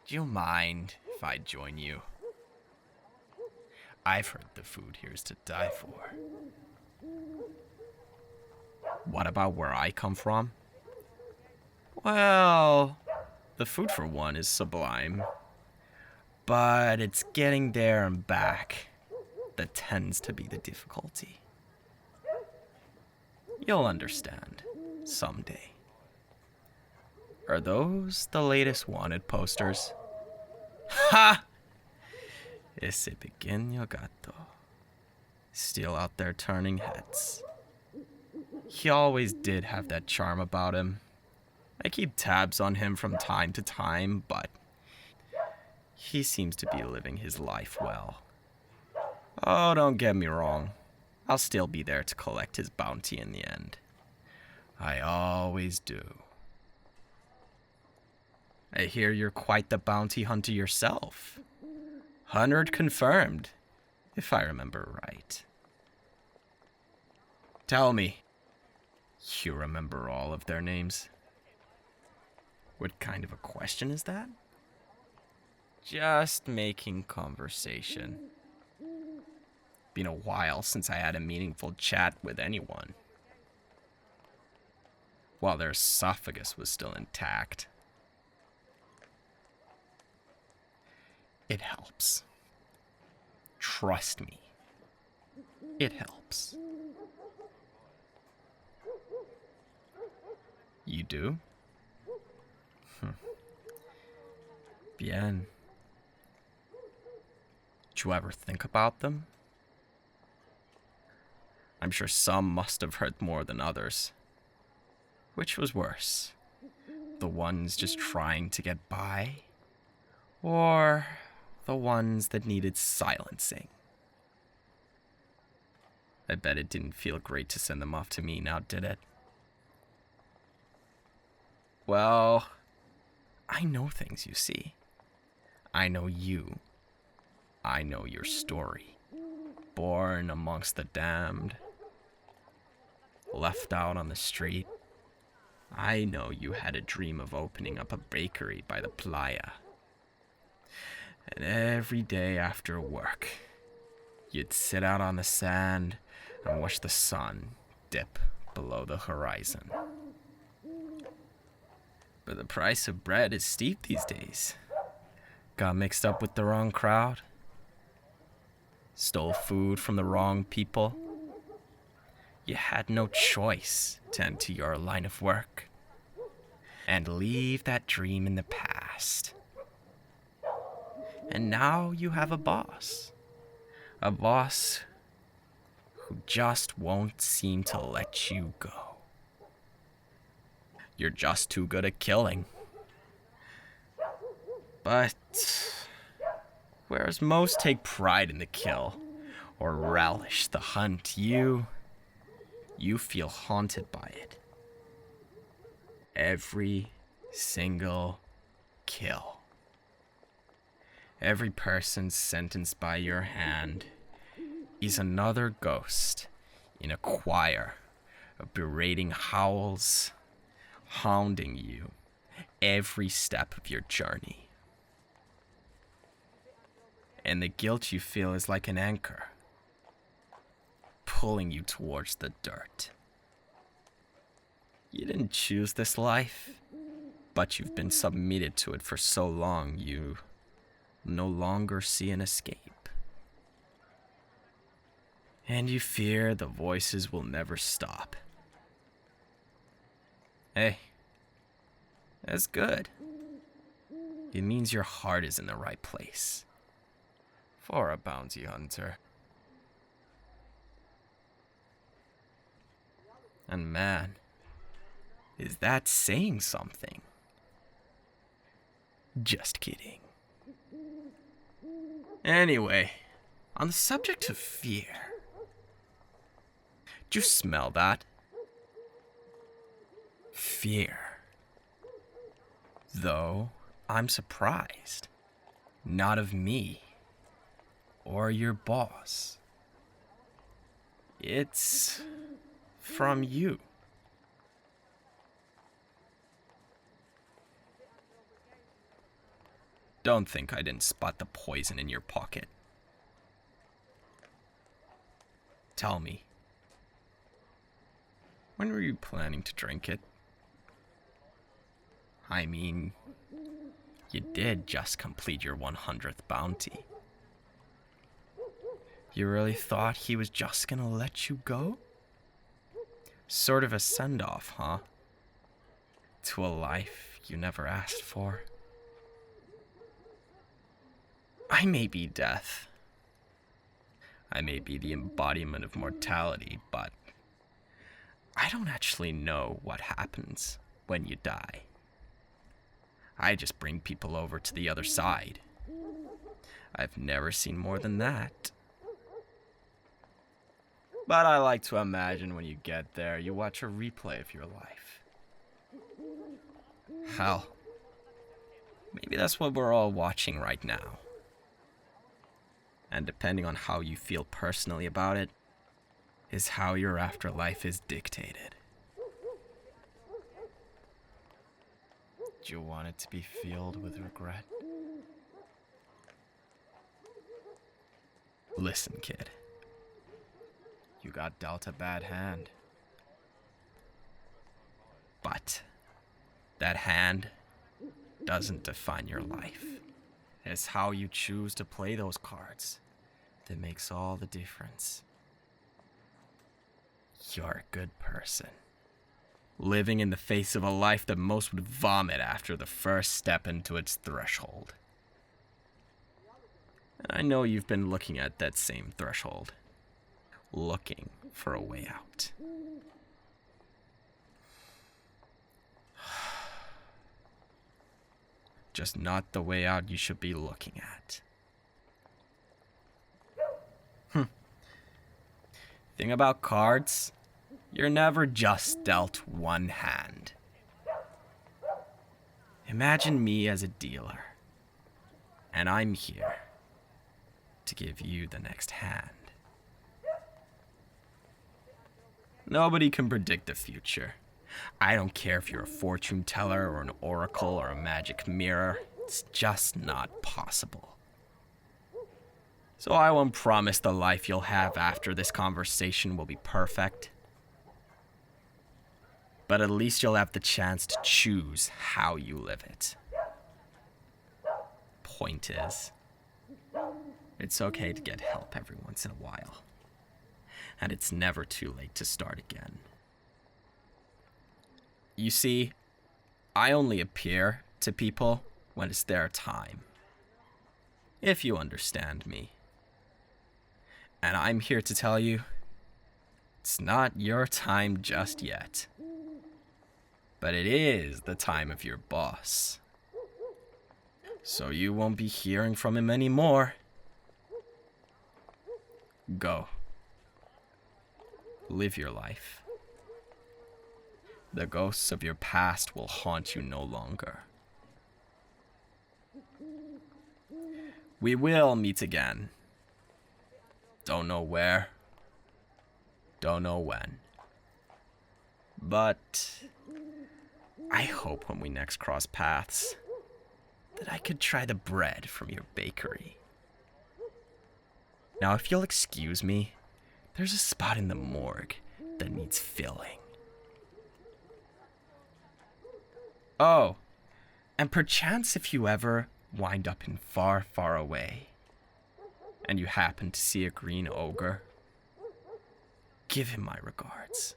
Do you mind if I join you? I've heard the food here is to die for. What about where I come from? Well, the food for one is sublime, but it's getting there and back that tends to be the difficulty. You'll understand someday. Are those the latest wanted posters? Ha! Ese pequeño gato. Still out there turning heads. He always did have that charm about him. I keep tabs on him from time to time, but he seems to be living his life well. Oh, don't get me wrong. I'll still be there to collect his bounty in the end. I always do. I hear you're quite the bounty hunter yourself. 100 confirmed, if I remember right. Tell me, you remember all of their names? What kind of a question is that? Just making conversation. Been a while since I had a meaningful chat with anyone. While their esophagus was still intact. It helps. Trust me. It helps. You do? Bien. Did you ever think about them? I'm sure some must have hurt more than others. Which was worse? The ones just trying to get by? Or the ones that needed silencing? I bet it didn't feel great to send them off to me now, did it? Well, I know things, you see. I know you. I know your story. Born amongst the damned. Left out on the street. I know you had a dream of opening up a bakery by the playa. And every day after work, you'd sit out on the sand and watch the sun dip below the horizon. But the price of bread is steep these days. Got mixed up with the wrong crowd. Stole food from the wrong people. You had no choice to enter your line of work and leave that dream in the past. And now you have a boss. A boss who just won't seem to let you go. You're just too good at killing. But whereas most take pride in the kill or relish the hunt, you feel haunted by it. Every single kill. Every person sentenced by your hand is another ghost in a choir of berating howls, hounding you every step of your journey. And the guilt you feel is like an anchor, pulling you towards the dirt. You didn't choose this life, but you've been submitted to it for so long you no longer see an escape. And you fear the voices will never stop. Hey, that's good. It means your heart is in the right place. For a bounty hunter. And man, is that saying something? Just kidding. Anyway, on the subject of fear, did you smell that? Fear. Though, I'm surprised. Not of me. Or your boss. It's from you. Don't think I didn't spot the poison in your pocket. Tell me, when were you planning to drink it? I mean, you did just complete your 100th bounty. You really thought he was just gonna let you go? Sort of a send-off, huh? To a life you never asked for. I may be death. I may be the embodiment of mortality, but I don't actually know what happens when you die. I just bring people over to the other side. I've never seen more than that. But I like to imagine when you get there, you watch a replay of your life. Hell, maybe that's what we're all watching right now. And depending on how you feel personally about it, is how your afterlife is dictated. Do you want it to be filled with regret? Listen, kid. You got dealt a bad hand. But that hand doesn't define your life. It's how you choose to play those cards that makes all the difference. You're a good person, living in the face of a life that most would vomit after the first step into its threshold. And I know you've been looking at that same threshold, looking for a way out. Just not the way out you should be looking at. Thing about cards, you're never just dealt one hand. Imagine me as a dealer, and I'm here to give you the next hand. Nobody can predict the future. I don't care if you're a fortune teller or an oracle or a magic mirror. It's just not possible. So I won't promise the life you'll have after this conversation will be perfect. But at least you'll have the chance to choose how you live it. Point is, it's okay to get help every once in a while. And it's never too late to start again. You see, I only appear to people when it's their time. If you understand me. And I'm here to tell you, it's not your time just yet. But it is the time of your boss. So you won't be hearing from him anymore. Go. Live your life. The ghosts of your past will haunt you no longer. We will meet again. Don't know where. Don't know when. But I hope when we next cross paths that I could try the bread from your bakery. Now, if you'll excuse me, there's a spot in the morgue that needs filling. Oh, and perchance if you ever wind up in far, far away, and you happen to see a green ogre, give him my regards.